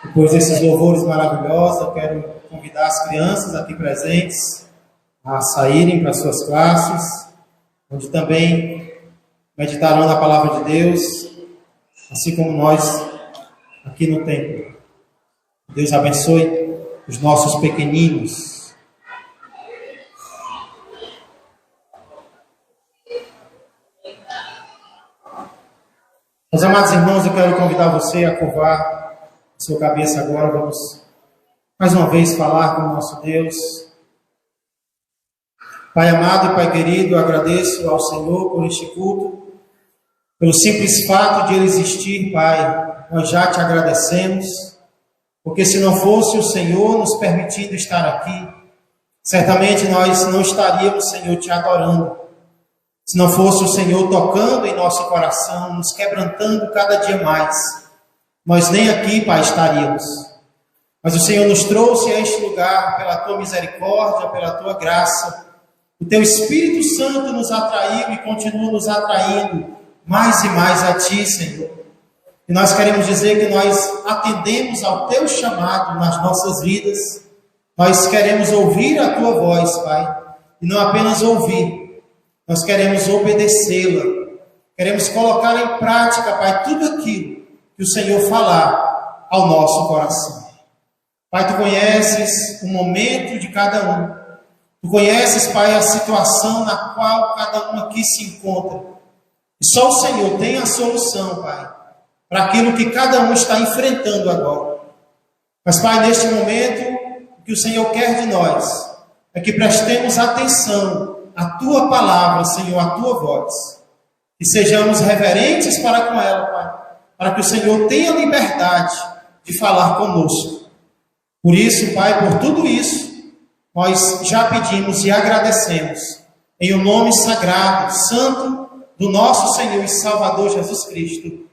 Depois desses louvores maravilhosos, eu quero convidar as crianças aqui presentes a saírem para suas classes, onde também meditarão na palavra de Deus, assim como nós aqui no templo. Deus abençoe os nossos pequeninos. Meus amados irmãos, eu quero convidar você a curvar sua cabeça agora. Vamos mais uma vez falar com o nosso Deus. Pai amado e Pai querido, eu agradeço ao Senhor por este culto, pelo simples fato de ele existir, Pai. Nós já te agradecemos, porque se não fosse o Senhor nos permitindo estar aqui, certamente nós não estaríamos, Senhor, te adorando. Se não fosse o Senhor tocando em nosso coração, nos quebrantando cada dia mais, nós nem aqui, Pai, estaríamos. Mas o Senhor nos trouxe a este lugar pela Tua misericórdia, pela Tua graça. O Teu Espírito Santo nos atraiu e continua nos atraindo mais e mais a Ti, Senhor. E nós queremos dizer que nós atendemos ao Teu chamado nas nossas vidas. Nós queremos ouvir a Tua voz, Pai, e não apenas ouvir. Nós queremos obedecê-la. Queremos colocar em prática, Pai, tudo aquilo que o Senhor falar ao nosso coração. Pai, Tu conheces o momento de cada um. Tu conheces, Pai, a situação na qual cada um aqui se encontra. E só o Senhor tem a solução, Pai, para aquilo que cada um está enfrentando agora. Mas, Pai, neste momento, o que o Senhor quer de nós é que prestemos atenção à Tua palavra, Senhor, à Tua voz. E sejamos reverentes para com ela, Pai, para que o Senhor tenha liberdade de falar conosco. Por isso, Pai, por tudo isso, nós já pedimos e agradecemos, em o nome sagrado, santo, do nosso Senhor e Salvador Jesus Cristo.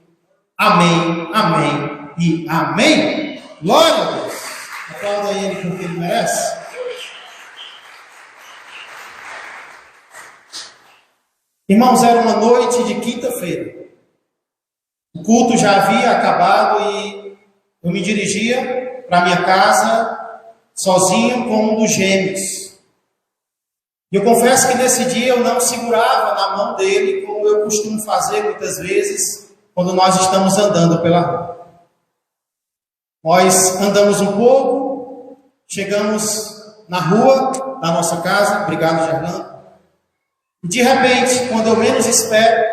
Amém, amém e amém. Glória a Deus. Aplauda Ele porque Ele merece. Irmãos, era uma noite de quinta-feira. O culto já havia acabado e eu me dirigia para minha casa sozinho com um dos gêmeos. E eu confesso que nesse dia eu não segurava na mão dele como eu costumo fazer muitas vezes quando nós estamos andando pela rua. Nós andamos um pouco, chegamos na rua da nossa casa, obrigado, Gerlando. E de repente, quando eu menos espero,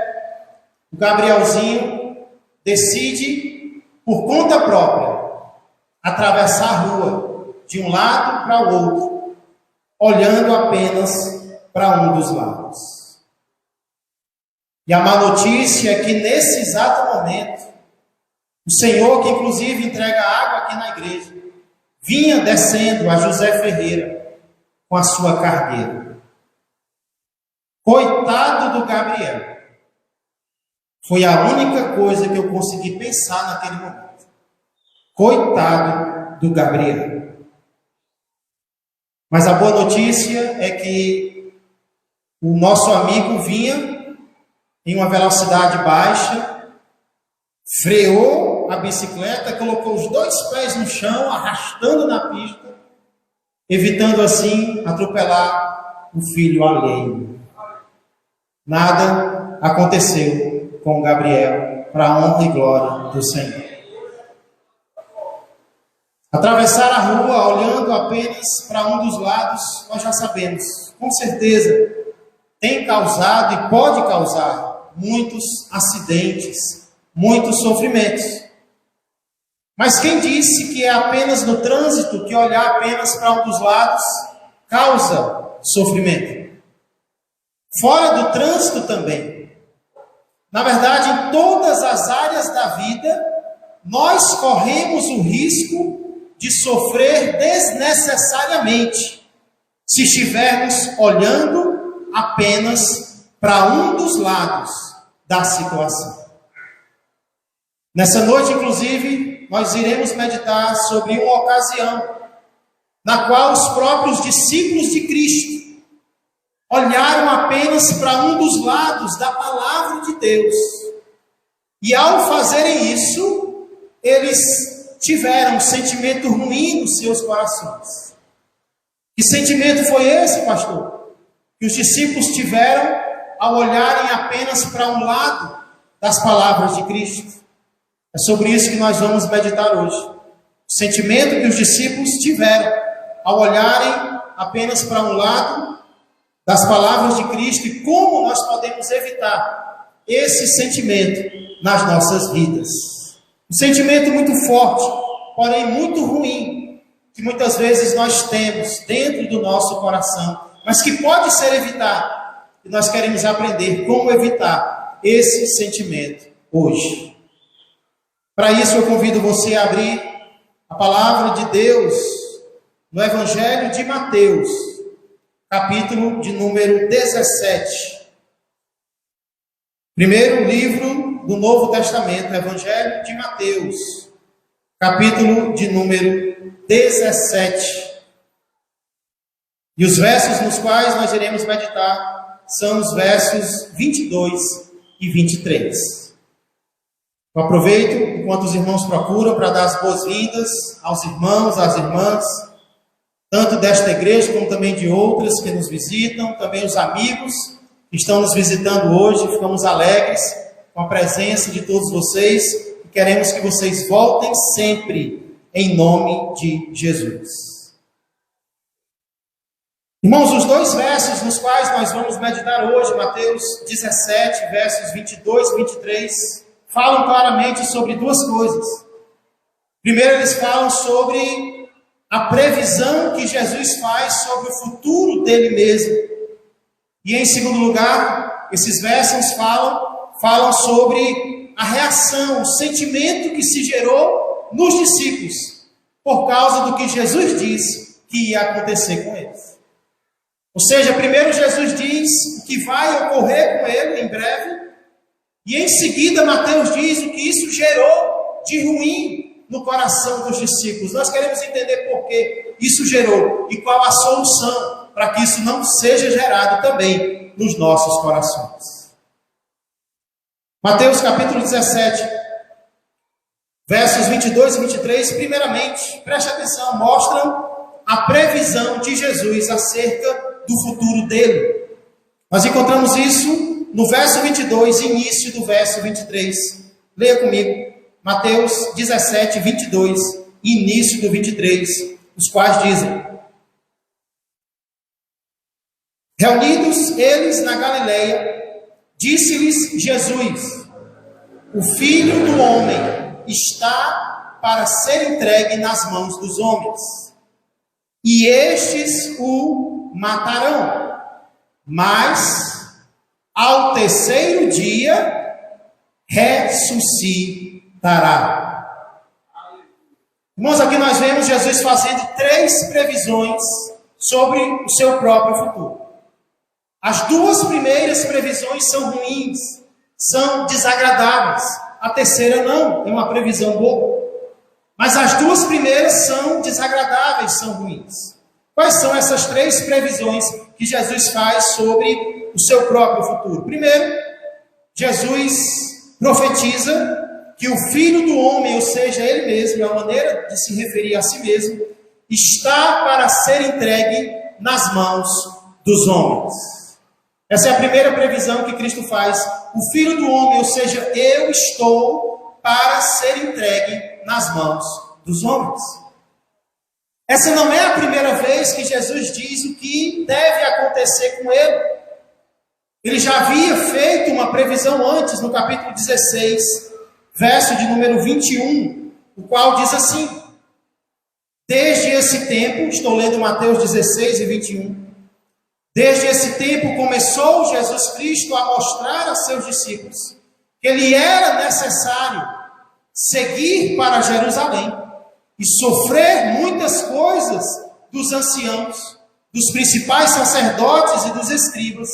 o Gabrielzinho decide, por conta própria, atravessar a rua de um lado para o outro, olhando apenas para um dos lados. E a má notícia é que nesse exato momento, o Senhor, que inclusive entrega água aqui na igreja, vinha descendo a José Ferreira com a sua cargueira. Coitado do Gabriel. Foi a única coisa que eu consegui pensar naquele momento. Coitado do Gabriel. Mas a boa notícia é que o nosso amigo vinha em uma velocidade baixa, freou a bicicleta, colocou os dois pés no chão, arrastando na pista, evitando assim atropelar o filho alheio. Nada aconteceu com Gabriel, para a honra e glória do Senhor. Atravessar a rua olhando apenas para um dos lados, nós já sabemos, com certeza, tem causado e pode causar muitos acidentes, muitos sofrimentos. Mas quem disse que é apenas no trânsito que olhar apenas para um dos lados causa sofrimento? Fora do trânsito também. Na verdade, em todas as áreas da vida, nós corremos o risco de sofrer desnecessariamente, se estivermos olhando apenas para um dos lados da situação. Nessa noite, inclusive, nós iremos meditar sobre uma ocasião na qual os próprios discípulos de Cristo olharam apenas para um dos lados da palavra de Deus. E ao fazerem isso, eles tiveram um sentimento ruim nos seus corações. Que sentimento foi esse, pastor? Que os discípulos tiveram ao olharem apenas para um lado das palavras de Cristo. É sobre isso que nós vamos meditar hoje. O sentimento que os discípulos tiveram ao olharem apenas para um lado das palavras de Cristo e como nós podemos evitar esse sentimento nas nossas vidas. Um sentimento muito forte, porém muito ruim, que muitas vezes nós temos dentro do nosso coração, mas que pode ser evitado. E nós queremos aprender como evitar esse sentimento hoje. Para isso eu convido você a abrir a palavra de Deus no Evangelho de Mateus, capítulo de número 17. Primeiro livro do Novo Testamento, Evangelho de Mateus, capítulo de número 17. E os versos nos quais nós iremos meditar são os versos 22 e 23. Eu aproveito, enquanto os irmãos procuram, para dar as boas-vindas aos irmãos, às irmãs, tanto desta igreja como também de outras que nos visitam, também os amigos que estão nos visitando hoje. Ficamos alegres com a presença de todos vocês e queremos que vocês voltem sempre em nome de Jesus. Irmãos, os dois versos nos quais nós vamos meditar hoje, Mateus 17, versos 22 e 23, falam claramente sobre duas coisas. Primeiro, eles falam sobre a previsão que Jesus faz sobre o futuro dele mesmo. E em segundo lugar, esses versos falam sobre a reação, o sentimento que se gerou nos discípulos por causa do que Jesus disse que ia acontecer com eles. Ou seja, primeiro Jesus diz o que vai ocorrer com ele em breve, e em seguida Mateus diz o que isso gerou de ruim no coração dos discípulos. Nós queremos entender por que isso gerou e qual a solução para que isso não seja gerado também nos nossos corações. Mateus capítulo 17, versos 22 e 23, primeiramente, preste atenção, mostram a previsão de Jesus acerca do futuro dele. Nós encontramos isso no verso 22, início do verso 23. Leia comigo, Mateus 17, 22, início do 23, os quais dizem: Reunidos eles na Galileia, disse-lhes Jesus: O Filho do Homem está para ser entregue nas mãos dos homens, e estes o matarão, mas ao terceiro dia ressuscitará. Irmãos, aqui nós vemos Jesus fazendo 3 previsões sobre o seu próprio futuro. As 2 primeiras previsões são ruins, são desagradáveis. A terceira não, é uma previsão boa. Mas as 2 primeiras são desagradáveis, são ruins. Quais são essas 3 previsões que Jesus faz sobre o seu próprio futuro? Primeiro, Jesus profetiza que o Filho do Homem, ou seja, ele mesmo, é a maneira de se referir a si mesmo, está para ser entregue nas mãos dos homens. Essa é a primeira previsão que Cristo faz. O Filho do Homem, ou seja, eu estou para ser entregue nas mãos dos homens. Essa não é a primeira vez que Jesus diz o que deve acontecer com ele. Ele já havia feito uma previsão antes, no capítulo 16, verso de número 21, o qual diz assim: Desde esse tempo, estou lendo Mateus 16 e 21, desde esse tempo começou Jesus Cristo a mostrar a seus discípulos que lhe era necessário seguir para Jerusalém e sofrer muitas coisas dos anciãos, dos principais sacerdotes e dos escribas,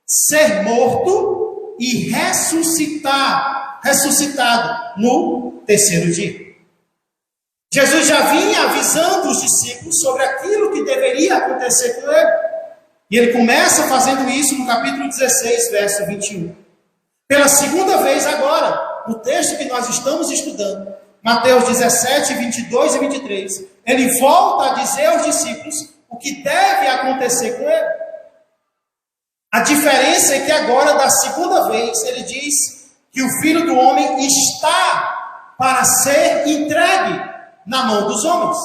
ser morto e ressuscitado no terceiro dia. Jesus já vinha avisando os discípulos sobre aquilo que deveria acontecer com ele. E ele começa fazendo isso no capítulo 16, verso 21. Pela segunda vez agora, no texto que nós estamos estudando, Mateus 17, 22 e 23, ele volta a dizer aos discípulos o que deve acontecer com ele. A diferença é que agora, da segunda vez, ele diz que o Filho do Homem está para ser entregue na mão dos homens.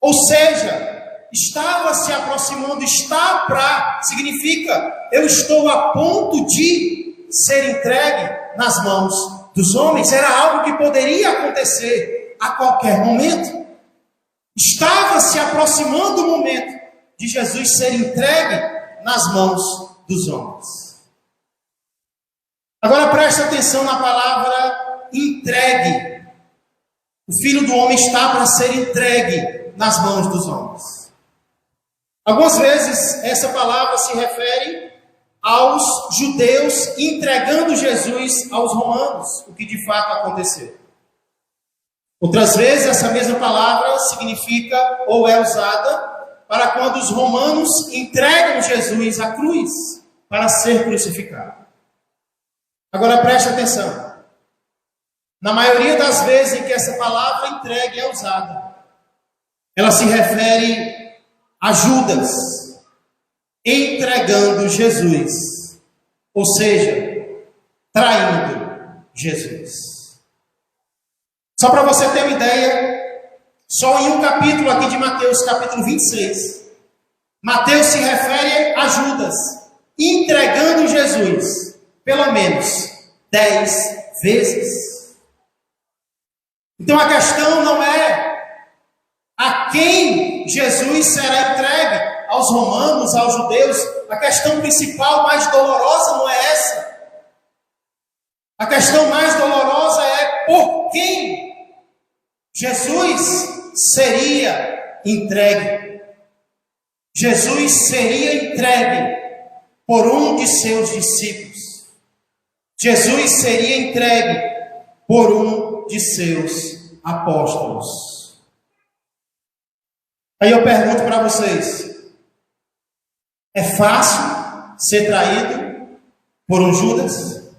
Ou seja, estava se aproximando, está para, significa, eu estou a ponto de ser entregue nas mãos dos homens. Era algo que poderia acontecer a qualquer momento. Estava se aproximando o momento de Jesus ser entregue nas mãos dos homens. Agora preste atenção na palavra entregue. O Filho do Homem está para ser entregue nas mãos dos homens. Algumas vezes essa palavra se refere aos judeus entregando Jesus aos romanos, o que de fato aconteceu. Outras vezes essa mesma palavra significa ou é usada para quando os romanos entregam Jesus à cruz para ser crucificado. Agora preste atenção. Na maioria das vezes em que essa palavra entregue é usada, ela se refere a Judas entregando Jesus, ou seja, traindo Jesus. Só para você ter uma ideia, só em um capítulo aqui de Mateus, capítulo 26, Mateus se refere a Judas entregando Jesus, pelo menos 10 vezes. Então a questão não é a quem Jesus será entregue, aos romanos, aos judeus. A questão principal, mais dolorosa, não é essa. A questão mais dolorosa é por quem Jesus seria entregue. Jesus seria entregue por um de seus discípulos. Jesus seria entregue por um de seus apóstolos. Aí eu pergunto para vocês: é fácil ser traído por um Judas?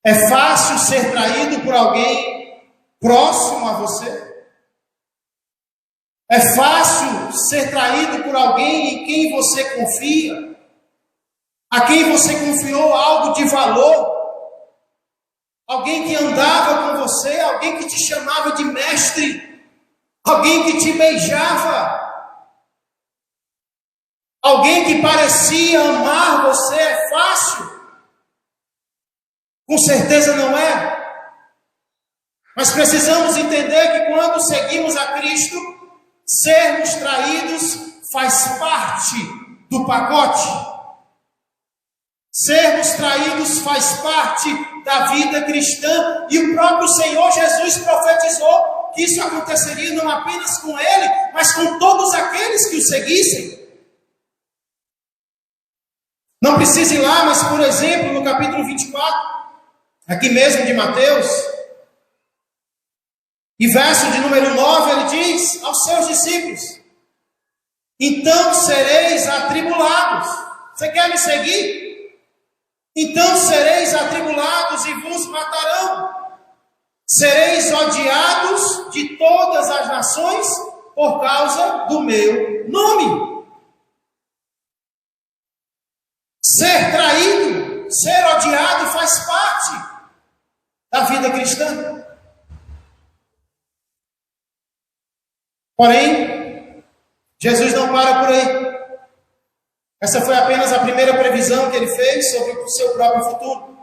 É fácil ser traído por alguém próximo a você? É fácil ser traído por alguém em quem você confia? A quem você confiou algo de valor? Alguém que andava com você, alguém que te chamava de mestre, alguém que te beijava, alguém que parecia amar você. É fácil? Com certeza não é. Mas precisamos entender que quando seguimos a Cristo, sermos traídos faz parte do pacote. Sermos traídos faz parte da vida cristã. E o próprio Senhor Jesus profetizou que isso aconteceria não apenas com ele, mas com todos aqueles que o seguissem. Não precisa ir lá, mas por exemplo, no capítulo 24, aqui mesmo de Mateus, e verso de número 9, ele diz aos seus discípulos: então sereis atribulados. Você quer me seguir? Então sereis atribulados e vos matarão. Sereis odiados de todas as nações por causa do meu nome. Ser traído, ser odiado faz parte da vida cristã. Porém, Jesus não para por aí. Essa foi apenas a primeira previsão que ele fez sobre o seu próprio futuro.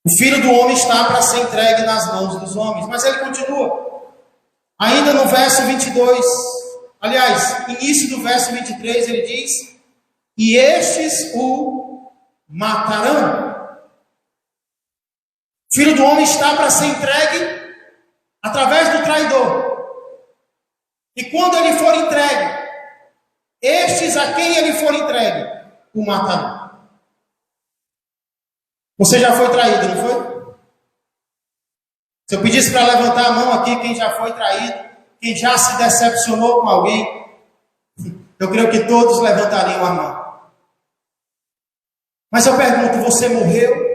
O Filho do Homem está para ser entregue nas mãos dos homens. Mas ele continua. Ainda no verso 22, aliás, início do verso 23, ele diz: e estes o matarão. O Filho do Homem está para ser entregue através do traidor. E quando ele for entregue, estes a quem ele for entregue, o matarão. Você já foi traído, não foi? Se eu pedisse para levantar a mão aqui, quem já foi traído, quem já se decepcionou com alguém, eu creio que todos levantariam a mão. Mas eu pergunto: você morreu?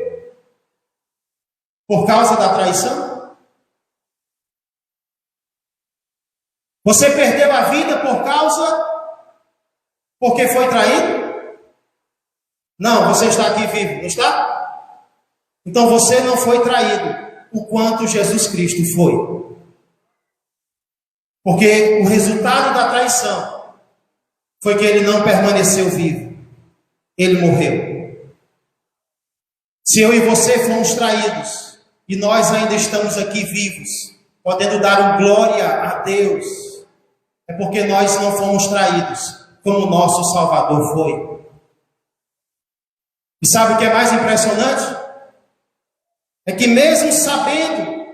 por causa da traição? Você perdeu a vida porque foi traído? Não, você está aqui vivo, não está? Então você não foi traído o quanto Jesus Cristo foi. Porque o resultado da traição foi que ele não permaneceu vivo. Ele morreu. Se eu e você fomos traídos e nós ainda estamos aqui vivos, podendo dar glória a Deus, é porque nós não fomos traídos como o nosso Salvador foi. E sabe o que é mais impressionante? É que mesmo sabendo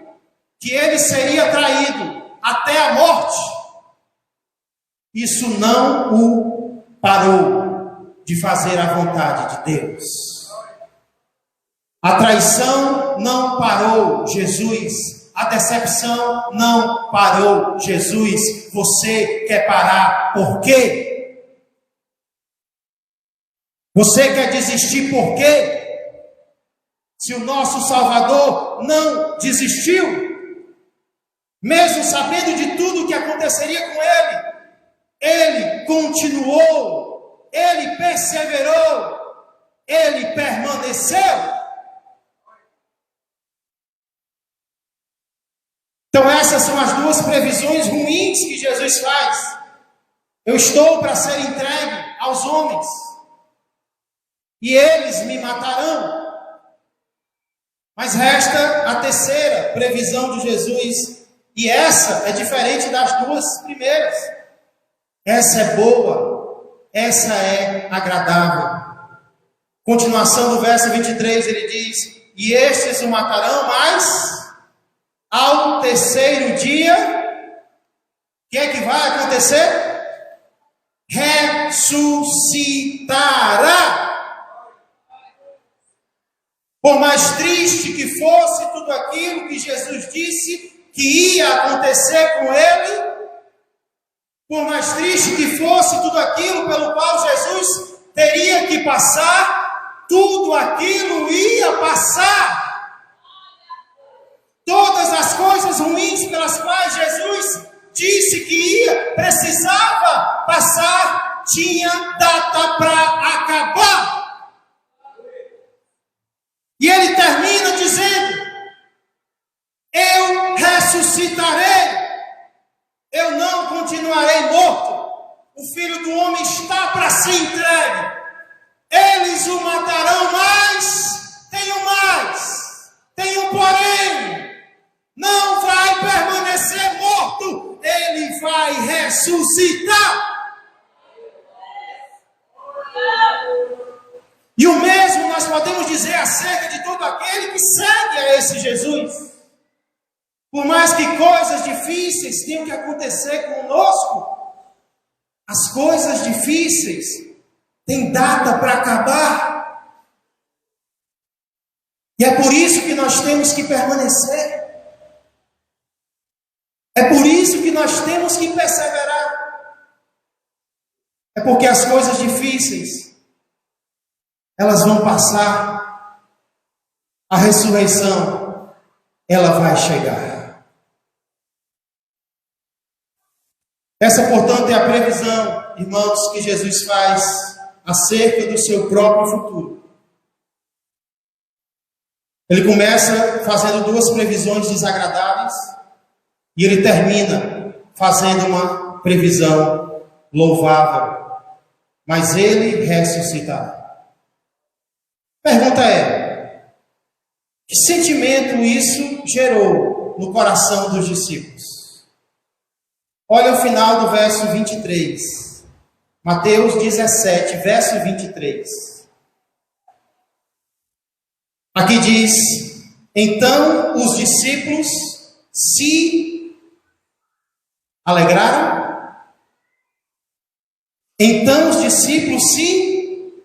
que ele seria traído até a morte, isso não o parou de fazer a vontade de Deus. A traição não parou Jesus. A decepção não parou Jesus. Você quer parar por quê? Você quer desistir por quê? Se o nosso Salvador não desistiu, mesmo sabendo de tudo o que aconteceria com ele, ele continuou, ele perseverou, ele permaneceu. Então essas são as duas previsões ruins que Jesus faz. Eu estou para ser entregue aos homens, e eles me matarão. Mas resta a terceira previsão de Jesus, e essa é diferente das duas primeiras. Essa é boa, essa é agradável. Continuação do verso 23, ele diz: e estes o matarão, mas ao terceiro dia, o que é que vai acontecer? Ressuscitará. Por mais triste que fosse tudo aquilo que Jesus disse que ia acontecer com ele, por mais triste que fosse tudo aquilo pelo qual Jesus teria que passar, tudo aquilo ia passar. Todas as coisas ruins pelas quais Jesus disse que precisava passar, tinha data para acabar. E ele termina dizendo: eu ressuscitarei, eu não continuarei morto. O Filho do Homem está para ser entregue. Eles o matarão, mas tenho porém, não vai permanecer morto, ele vai ressuscitar. E o mesmo nós podemos dizer acerca de todo aquele que segue a esse Jesus. Por mais que coisas difíceis tenham que acontecer conosco, as coisas difíceis têm data para acabar. E é por isso que nós temos que permanecer. É por isso que nós temos que perseverar. É porque as coisas difíceis, elas vão passar. A ressurreição, ela vai chegar. Essa, portanto, é a previsão, irmãos, que Jesus faz acerca do seu próprio futuro. Ele começa fazendo duas previsões desagradáveis e ele termina fazendo uma previsão louvável. Mas ele ressuscitará. Pergunta é: que sentimento isso gerou no coração dos discípulos? Olha o final do verso 23. Mateus 17, verso 23. Aqui diz: então os discípulos se alegraram. Então os discípulos se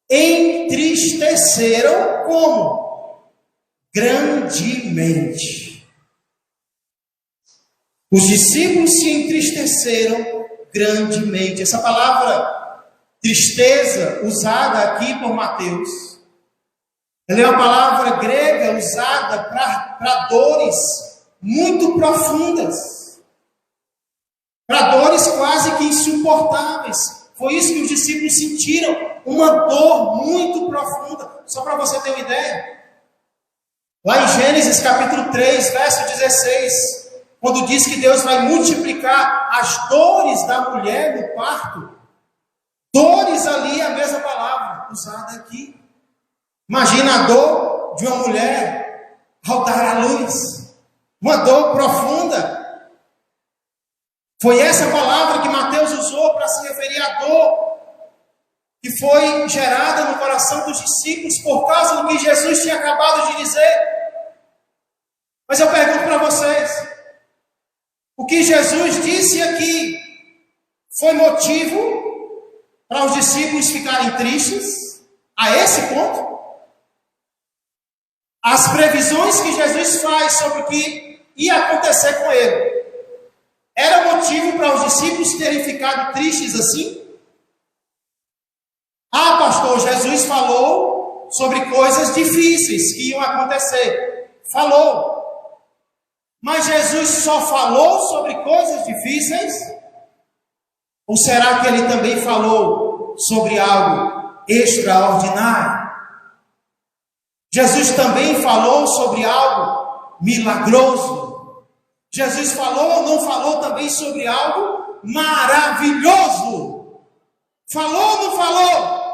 entristeceram como? Grandemente. Os discípulos se entristeceram grandemente. Essa palavra tristeza, usada aqui por Mateus, Ela é uma palavra grega usada para dores muito profundas, para dores quase que insuportáveis. Foi isso que os discípulos sentiram, uma dor muito profunda. Só para você ter uma ideia, lá em Gênesis capítulo 3, verso 16, quando diz que Deus vai multiplicar as dores da mulher no parto, dores ali é a mesma palavra usada aqui. Imagina a dor de uma mulher ao dar à luz, uma dor profunda. Foi essa palavra que Mateus usou para se referir à dor que foi gerada no coração dos discípulos por causa do que Jesus tinha acabado de dizer. Mas eu pergunto para vocês, o que Jesus disse aqui foi motivo para os discípulos ficarem tristes a esse ponto? As previsões que Jesus faz sobre o que ia acontecer com ele era motivo para os discípulos terem ficado tristes assim? Ah, pastor, Jesus falou sobre coisas difíceis que iam acontecer. Falou. Mas Jesus só falou sobre coisas difíceis? Ou será que ele também falou sobre algo extraordinário? Jesus também falou sobre algo milagroso? Jesus falou ou não falou também sobre algo maravilhoso? Falou ou não falou?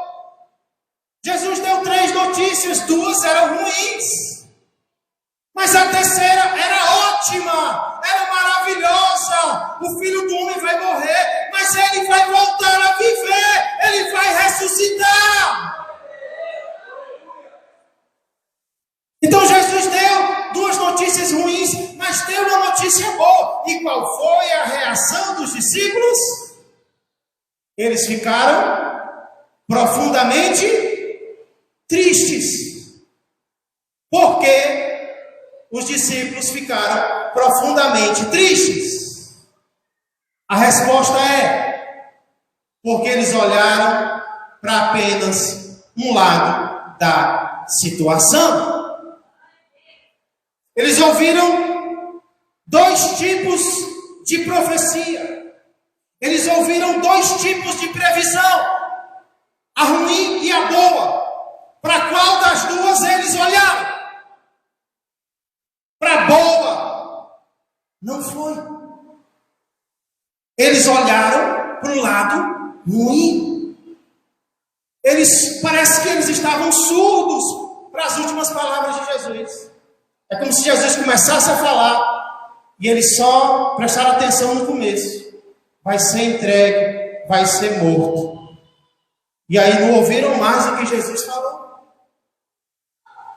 Jesus deu 3 notícias, 2 eram ruins, mas a terceira era ótima, era maravilhosa. O Filho do Homem vai morrer, mas ele vai voltar a viver, ele vai ressuscitar. Então Jesus deu 2 notícias ruins, mas deu uma notícia boa. E qual foi a reação dos discípulos? Eles ficaram profundamente tristes. Por que os discípulos ficaram profundamente tristes? A resposta é: porque eles olharam para apenas um lado da situação. Eles ouviram 2 tipos de profecia. Eles ouviram 2 tipos de previsão, a ruim e a boa. Para qual das duas eles olharam? Para a boa. Não foi. Eles olharam para o lado ruim. Parece que eles estavam surdos para as últimas palavras de Jesus. É como se Jesus começasse a falar e eles só prestaram atenção no começo. Vai ser entregue, vai ser morto. E aí não ouviram mais o que Jesus falou.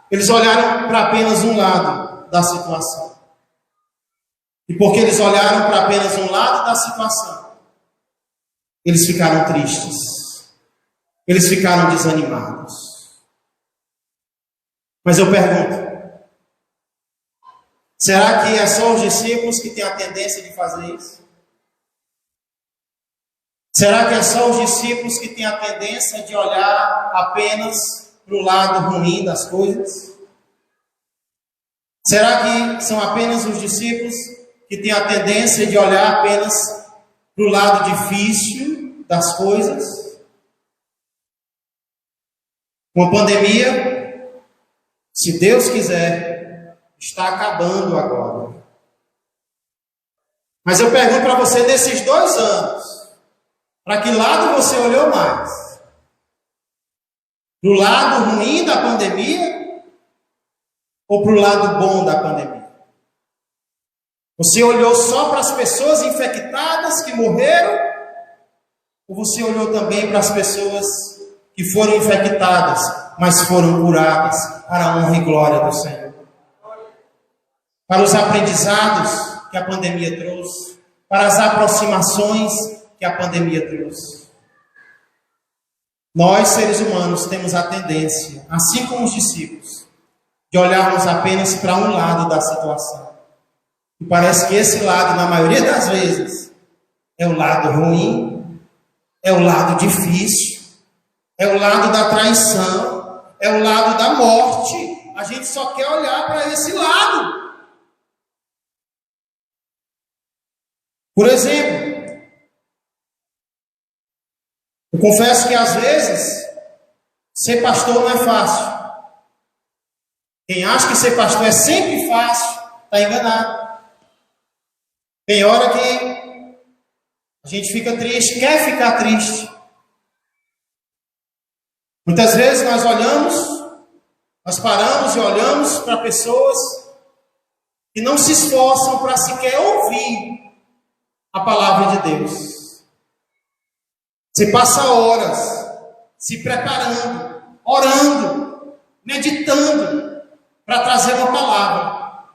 Eles olharam para apenas um lado da situação. E porque eles olharam para apenas um lado da situação, eles ficaram tristes. Eles ficaram desanimados. Mas eu pergunto, será que é só os discípulos que têm a tendência de fazer isso? Será que é só os discípulos que têm a tendência de olhar apenas para o lado ruim das coisas? Será que são apenas os discípulos que têm a tendência de olhar apenas para o lado difícil das coisas? Uma pandemia, se Deus quiser, está acabando agora. Mas eu pergunto para você, nesses 2 anos, para que lado você olhou mais? Para o lado ruim da pandemia ou para o lado bom da pandemia? Você olhou só para as pessoas infectadas que morreram? Ou você olhou também para as pessoas que foram infectadas, mas foram curadas para a honra e glória do Senhor? Para os aprendizados que a pandemia trouxe, para as aproximações que a pandemia trouxe. Nós, seres humanos, temos a tendência, assim como os discípulos, de olharmos apenas para um lado da situação. E parece que esse lado, na maioria das vezes, é o lado ruim, é o lado difícil, é o lado da traição, é o lado da morte, a gente só quer olhar para esse lado. Por exemplo, eu confesso que às vezes ser pastor não é fácil. Quem acha que ser pastor é sempre fácil, está enganado. Tem hora que a gente fica triste, quer ficar triste. Muitas vezes nós paramos e olhamos para pessoas que não se esforçam para sequer ouvir a palavra de Deus. Você passa horas se preparando, orando, meditando para trazer uma palavra.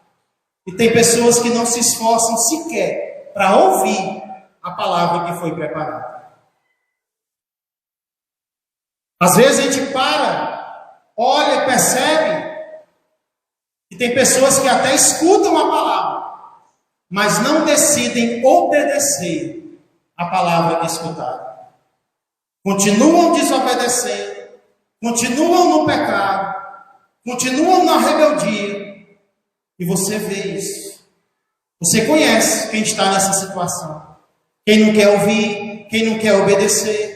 E tem pessoas que não se esforçam sequer para ouvir a palavra que foi preparada. Às vezes a gente para, olha e percebe que tem pessoas que até escutam a palavra, mas não decidem obedecer a palavra que escutaram. Continuam desobedecendo, continuam no pecado, continuam na rebeldia, e você vê isso. Você conhece quem está nessa situação, quem não quer ouvir, quem não quer obedecer.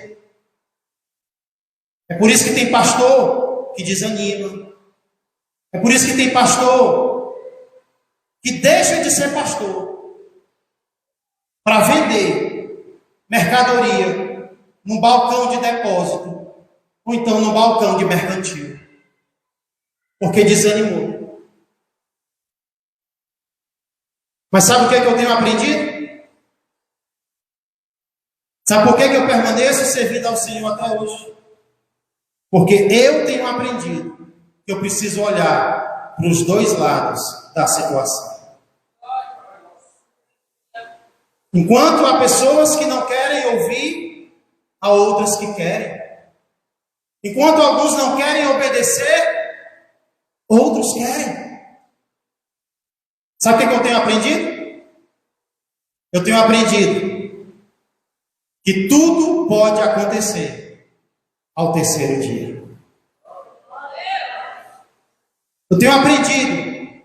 É por isso que tem pastor que desanima. É por isso que tem pastor que deixa de ser pastor para vender mercadoria no balcão de depósito ou então no balcão de mercantil, porque desanimou. Mas sabe o que é que eu tenho aprendido? Sabe por que eu permaneço servindo ao Senhor até hoje? Porque eu tenho aprendido que eu preciso olhar para os dois lados da situação. Enquanto há pessoas que não querem ouvir, há outras que querem. Enquanto alguns não querem obedecer, outros querem. Sabe o que eu tenho aprendido? Eu tenho aprendido que tudo pode acontecer ao terceiro dia. Eu tenho aprendido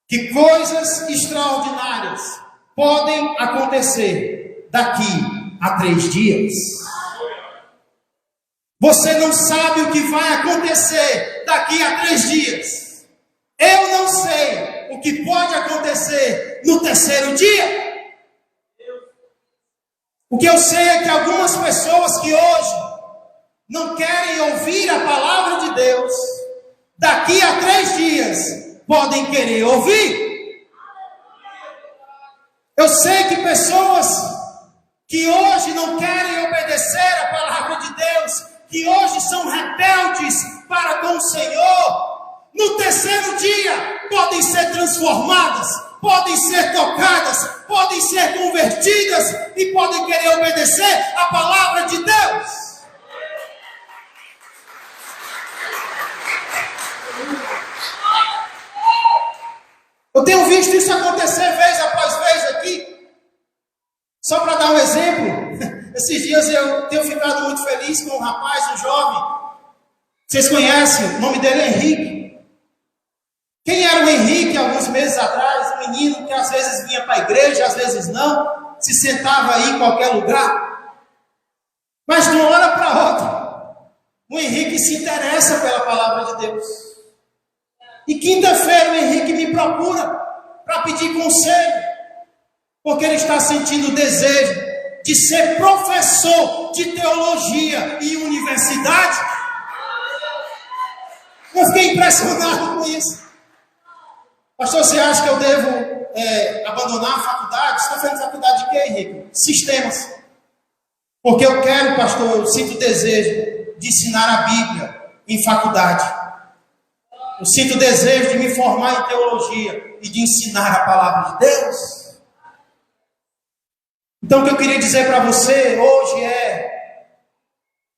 que coisas extraordinárias podem acontecer daqui a 3 dias. Você não sabe o que vai acontecer daqui a 3 dias. Eu não sei o que pode acontecer no terceiro dia. O que eu sei é que algumas pessoas que hoje não querem ouvir a palavra de Deus, daqui a 3 dias podem querer ouvir. Eu sei que pessoas que hoje não querem obedecer a palavra de Deus, que hoje são rebeldes para com o Senhor, no terceiro dia podem ser transformadas, podem ser tocadas, podem ser convertidas e podem querer obedecer a palavra de Deus. Eu tenho visto isso acontecer vez após vez aqui. Só para dar um exemplo, esses dias eu tenho ficado muito feliz com um rapaz, um jovem. Vocês conhecem, o nome dele é Henrique. Quem era o Henrique alguns meses atrás? Um menino que às vezes vinha para a igreja, às vezes não, se sentava aí em qualquer lugar. Mas de uma hora para outra, o Henrique se interessa pela palavra de Deus. E quinta-feira o Henrique me procura para pedir conselho, porque ele está sentindo o desejo de ser professor de teologia em universidade. Eu fiquei impressionado com isso. Pastor, você acha que eu devo abandonar a faculdade? Você está fazendo faculdade de quê, Henrique? Sistemas. Porque eu quero, pastor, eu sinto o desejo de ensinar a Bíblia em faculdade. Eu sinto o desejo de me formar em teologia e de ensinar a palavra de Deus. Então o que eu queria dizer para você hoje é: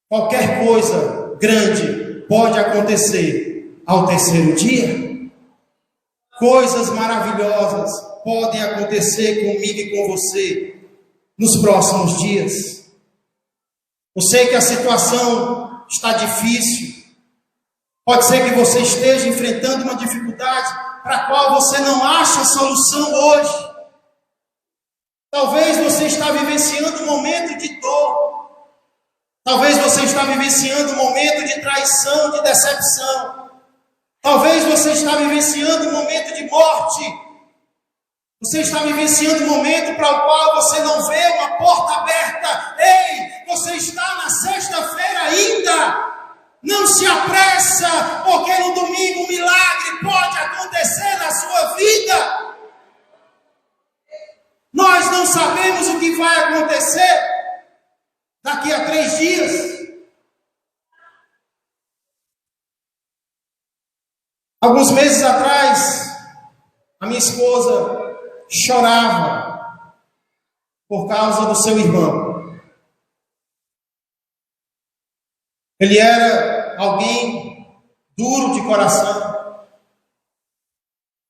qualquer coisa grande pode acontecer ao terceiro dia. Coisas maravilhosas podem acontecer comigo e com você nos próximos dias. Eu sei que a situação está difícil. Pode ser que você esteja enfrentando uma dificuldade para a qual você não acha solução hoje. Talvez você está vivenciando um momento de dor. Talvez você está vivenciando um momento de traição, de decepção. Talvez você está vivenciando um momento de morte. Você está vivenciando um momento para o qual você não vê uma porta aberta. Ei, você está na sexta-feira ainda. Não se apressa, porque no domingo um milagre pode acontecer na sua vida. Nós não sabemos o que vai acontecer daqui a 3 dias. Alguns meses atrás, a minha esposa chorava por causa do seu irmão. Ele era alguém duro de coração,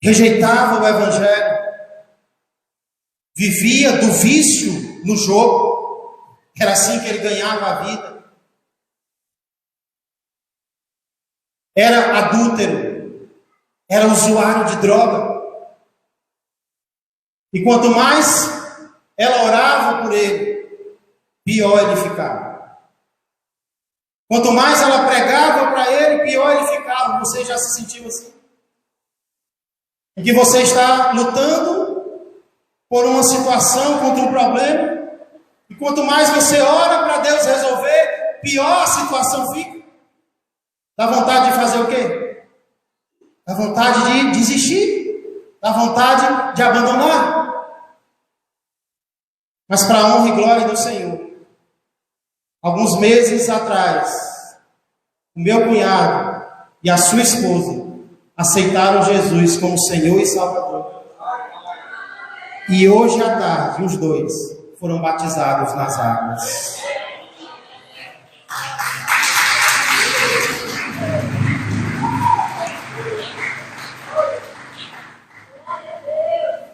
rejeitava o evangelho, vivia do vício no jogo, era assim que ele ganhava a vida. Era adúltero, era usuário de droga. E quanto mais ela orava por ele, pior ele ficava. Quanto mais ela pregava para ele, pior ele ficava. Você já se sentiu assim? Em que você está lutando por uma situação, contra um problema, e quanto mais você ora para Deus resolver, pior a situação fica. Dá vontade de fazer o quê? Dá vontade de desistir. Dá vontade de abandonar. Mas para a honra e glória do Senhor, alguns meses atrás, o meu cunhado e a sua esposa aceitaram Jesus como Senhor e Salvador. E hoje à tarde, os dois foram batizados nas águas.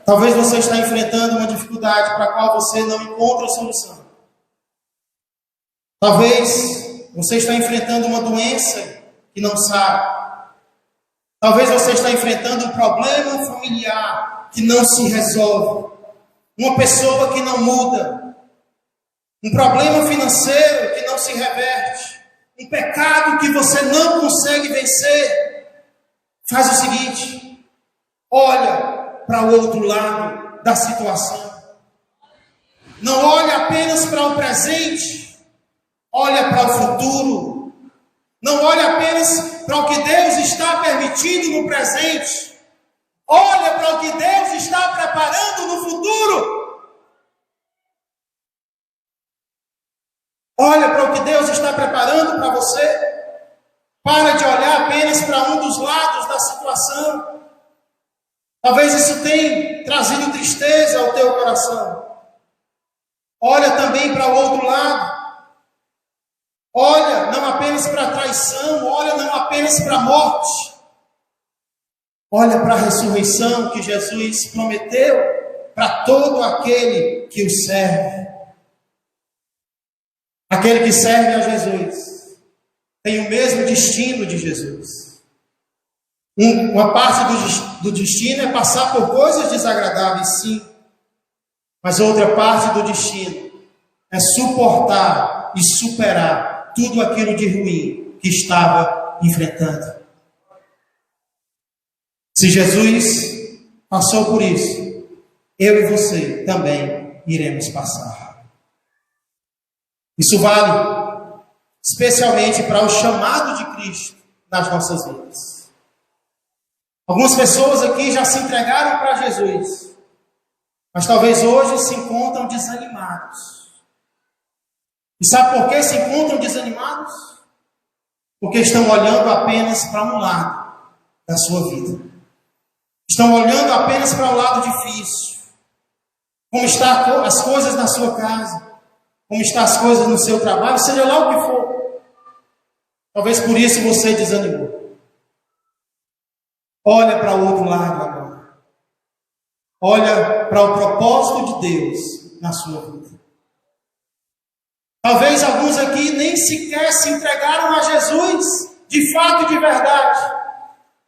Talvez você está enfrentando uma dificuldade para a qual você não encontra solução. Talvez você está enfrentando uma doença que não sabe. Talvez você está enfrentando um problema familiar que não se resolve. Uma pessoa que não muda. Um problema financeiro que não se reverte. Um pecado que você não consegue vencer. Faz o seguinte: olha para o outro lado da situação. Não olhe apenas para o presente, olha para o futuro. Não olhe apenas para o que Deus está permitindo no presente, olha para o que Deus está preparando no futuro. Olha para o que Deus está preparando para você. Para de olhar apenas para um dos lados da situação. Talvez isso tenha trazido tristeza ao teu coração. Olha também para o outro lado. Olha não apenas para a traição, olha não apenas para a morte. Olha para a ressurreição que Jesus prometeu para todo aquele que o serve. Aquele que serve a Jesus tem o mesmo destino de Jesus. Uma parte do destino é passar por coisas desagradáveis, sim. Mas outra parte do destino é suportar e superar tudo aquilo de ruim que estava enfrentando. Se Jesus passou por isso, eu e você também iremos passar. Isso vale especialmente para o chamado de Cristo nas nossas vidas. Algumas pessoas aqui já se entregaram para Jesus, mas talvez hoje se encontram desanimados. E sabe por que se encontram desanimados? Porque estão olhando apenas para um lado da sua vida. Estão olhando apenas para o lado difícil. Como estão as coisas na sua casa, como estão as coisas no seu trabalho, seja lá o que for. Talvez por isso você desanimou. Olha para o outro lado agora. Olha para o propósito de Deus na sua vida. Talvez alguns aqui nem sequer se entregaram a Jesus de fato e de verdade,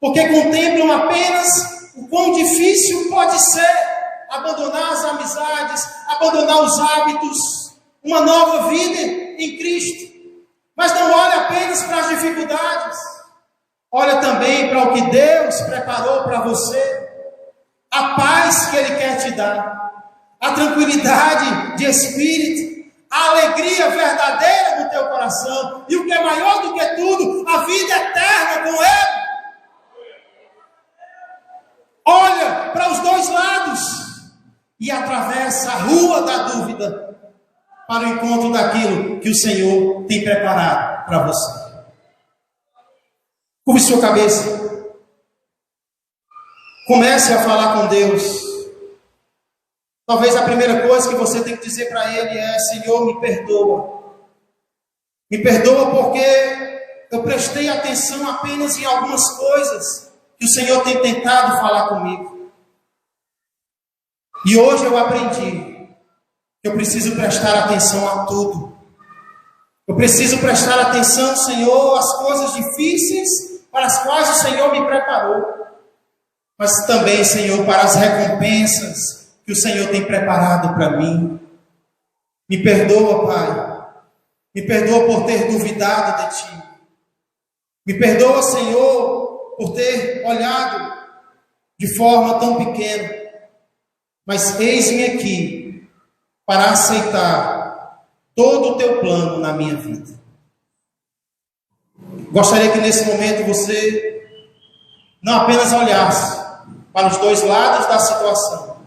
porque contemplam apenas o quão difícil pode ser abandonar as amizades, abandonar os hábitos, uma nova vida em Cristo. Mas não olha apenas para as dificuldades, olha também para o que Deus preparou para você, a paz que Ele quer te dar, a tranquilidade de espírito, a alegria verdadeira do teu coração, e o que é maior do que tudo, a vida eterna com Ele. Olha para os dois lados e atravessa a rua da dúvida para o encontro daquilo que o Senhor tem preparado para você. Curve sua cabeça. Comece a falar com Deus. Talvez a primeira coisa que você tem que dizer para Ele é: Senhor, me perdoa. Me perdoa porque eu prestei atenção apenas em algumas coisas que o Senhor tem tentado falar comigo. E hoje eu aprendi que eu preciso prestar atenção a tudo. Eu preciso prestar atenção, Senhor, às coisas difíceis para as quais o Senhor me preparou. Mas também, Senhor, para as recompensas que o Senhor tem preparado para mim. Me perdoa, Pai. Me perdoa por ter duvidado de Ti. Me perdoa, Senhor, por ter olhado de forma tão pequena. Mas eis-me aqui para aceitar todo o Teu plano na minha vida. Gostaria que nesse momento você não apenas olhasse para os dois lados da situação,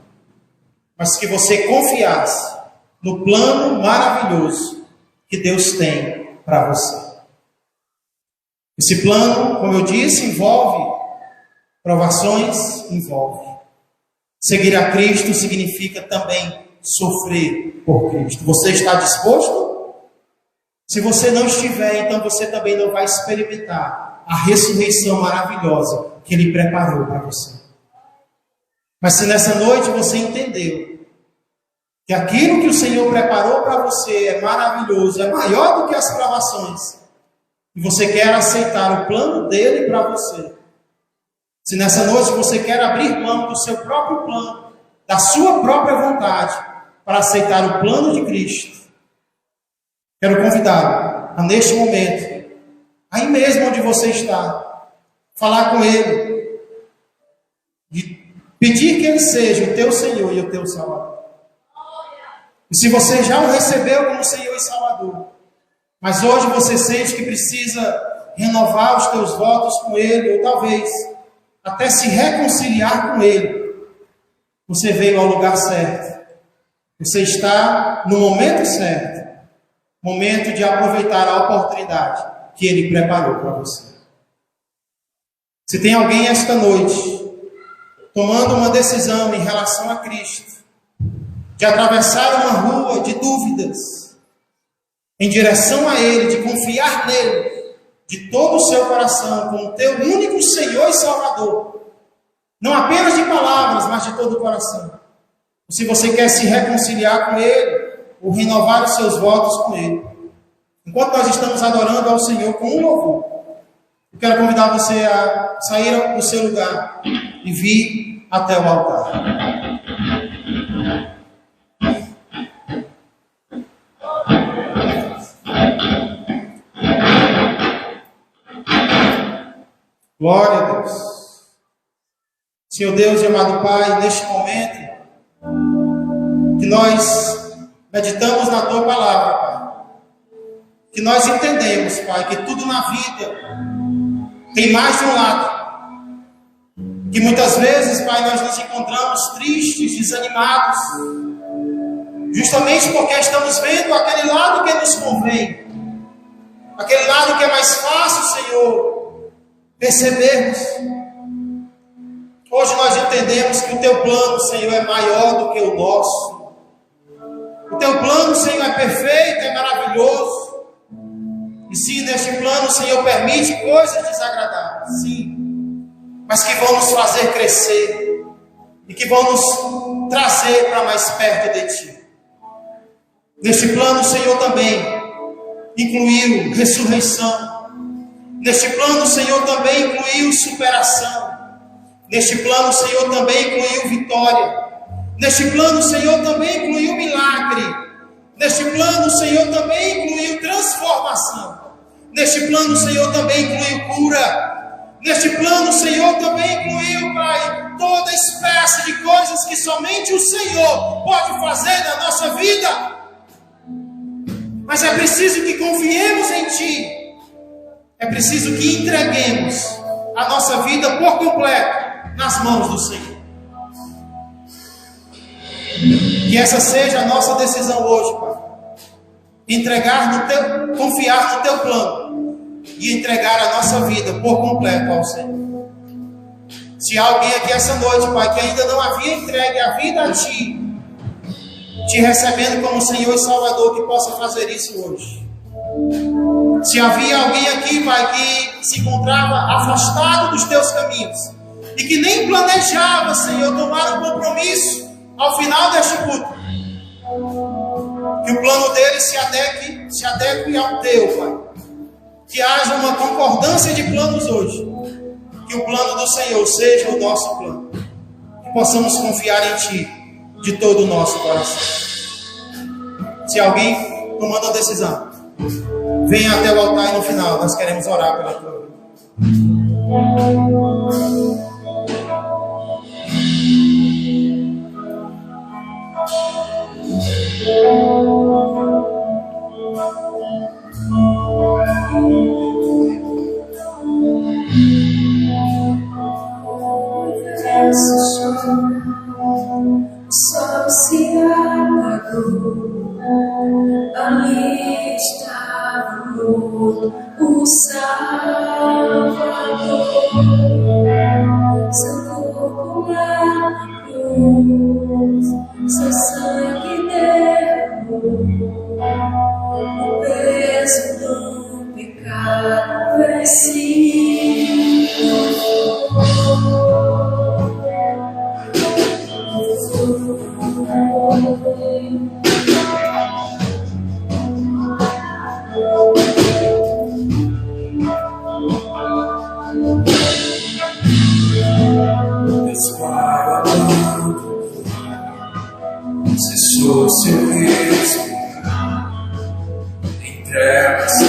mas que você confiasse no plano maravilhoso que Deus tem para você. Esse plano, como eu disse, envolve provações, envolve. Seguir a Cristo significa também sofrer por Cristo. Você está disposto? Se você não estiver, então você também não vai experimentar a ressurreição maravilhosa que Ele preparou para você. Mas se nessa noite você entendeu que aquilo que o Senhor preparou para você é maravilhoso, é maior do que as provações, e você quer aceitar o plano dele para você, se nessa noite você quer abrir mão do seu próprio plano, da sua própria vontade, para aceitar o plano de Cristo, quero convidá-lo a, neste momento, aí mesmo onde você está, falar com Ele, de pedir que Ele seja o teu Senhor e o teu Salvador. E se você já o recebeu como Senhor e Salvador, mas hoje você sente que precisa renovar os teus votos com Ele, ou talvez até se reconciliar com Ele, você veio ao lugar certo. Você está no momento certo, momento de aproveitar a oportunidade que Ele preparou para você. Se tem alguém esta noite tomando uma decisão em relação a Cristo, de atravessar uma rua de dúvidas, em direção a Ele, de confiar nele, de todo o seu coração, como teu único Senhor e Salvador, não apenas de palavras, mas de todo o coração. Se você quer se reconciliar com Ele, ou renovar os seus votos com Ele, enquanto nós estamos adorando ao Senhor com um louvor, eu quero convidar você a sair do seu lugar e vir até o altar. Glória a Deus. Senhor Deus e amado Pai, neste momento que nós meditamos na Tua palavra, Pai, que nós entendemos, Pai, que tudo na vida tem mais de um lado, que muitas vezes, Pai, nós nos encontramos tristes, desanimados, justamente porque estamos vendo aquele lado que nos convém, aquele lado que é mais fácil, Senhor, percebermos. Hoje nós entendemos que o Teu plano, Senhor, é maior do que o nosso. O Teu plano, Senhor, é perfeito, é maravilhoso. E sim, neste plano, Senhor, permite coisas desagradáveis, sim, mas que vão nos fazer crescer e que vão nos trazer para mais perto de Ti. Neste plano, Senhor, também incluiu ressurreição. Neste plano o Senhor também incluiu superação. Neste plano o Senhor também incluiu vitória. Neste plano o Senhor também incluiu milagre. Neste plano o Senhor também incluiu transformação. Neste plano o Senhor também incluiu cura. Neste plano o Senhor também incluiu, Pai, toda espécie de coisas que somente o Senhor pode fazer na nossa vida. Mas é preciso que confiemos em Ti. É preciso que entreguemos a nossa vida por completo nas mãos do Senhor. Que essa seja a nossa decisão hoje, Pai. Confiar no Teu plano e entregar a nossa vida por completo ao Senhor. Se há alguém aqui essa noite, Pai, que ainda não havia entregue a vida a Ti, Te recebendo como Senhor e Salvador, que possa fazer isso hoje. Se havia alguém aqui, Pai, que se encontrava afastado dos Teus caminhos e que nem planejava, Senhor, tomar um compromisso ao final deste culto, que o plano dele se adeque ao Teu, Pai. Que haja uma concordância de planos hoje. Que o plano do Senhor seja o nosso plano. Que possamos confiar em Ti de todo o nosso coração. Se alguém tomando a decisão, venha até o altar e no final nós queremos orar pela Tua vida. Só se apagou, ali estava o Salvador, seu corpo na cruz, seu sangue derramou, o peso do pecado vencido. Cessou seu respirar, entrega-se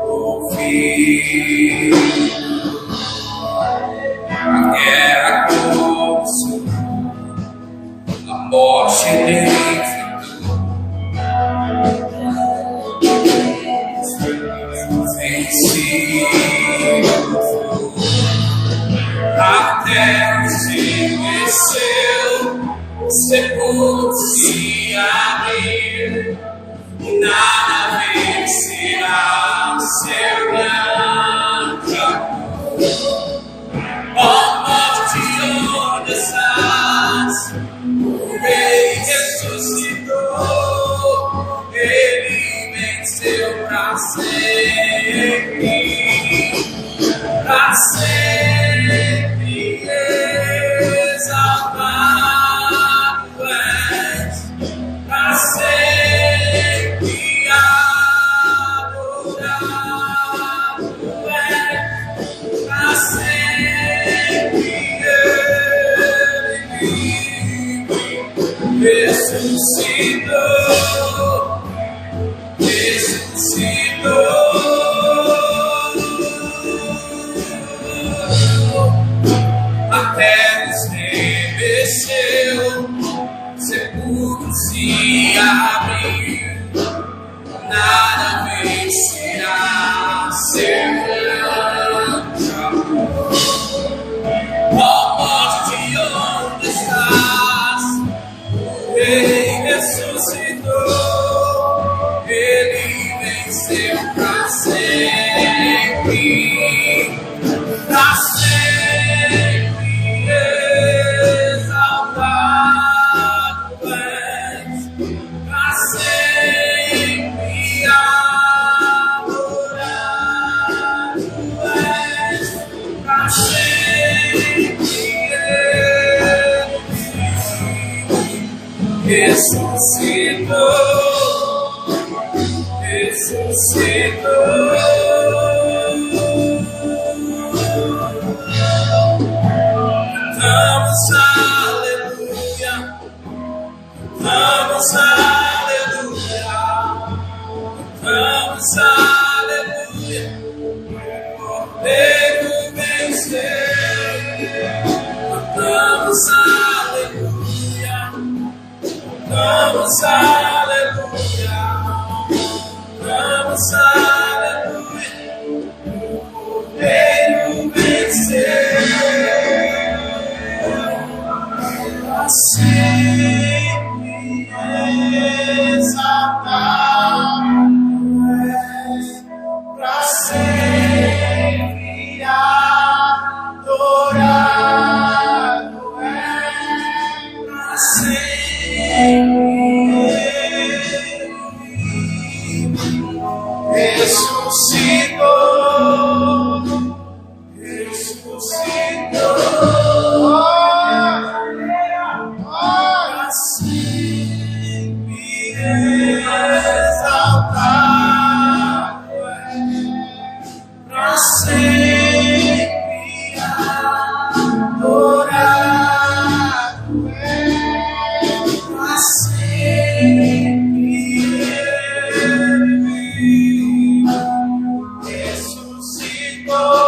ouvir. A guerra começou, a morte enfrentou, vencido. A terra se mexeu, o sepulcro se abriu, e nada vencerá seu grande amor. Ó morte, onde estás? O Rei ressuscitou, Ele venceu pra sempre, pra sempre exaltado és, pra sempre adorado és, pra sempre Ele vive, ressuscitou, ressuscitou. A terra estremeceu, o sepulcro se abriu, nada vencerá seu grande amor. Ó morte, onde estás? O Rei ressuscitou, Ele venceu pra sempre, pra sempre. Ressuscitou, ressuscitou. Cantamos aleluia, cantamos aleluia, cantamos aleluia, Cordeiro venceu, sempre exaltado és, pra sempre adorado és, pra sempre ressuscitou, para sempre exaltado és, para sempre adorado és, para sempre ressuscitou.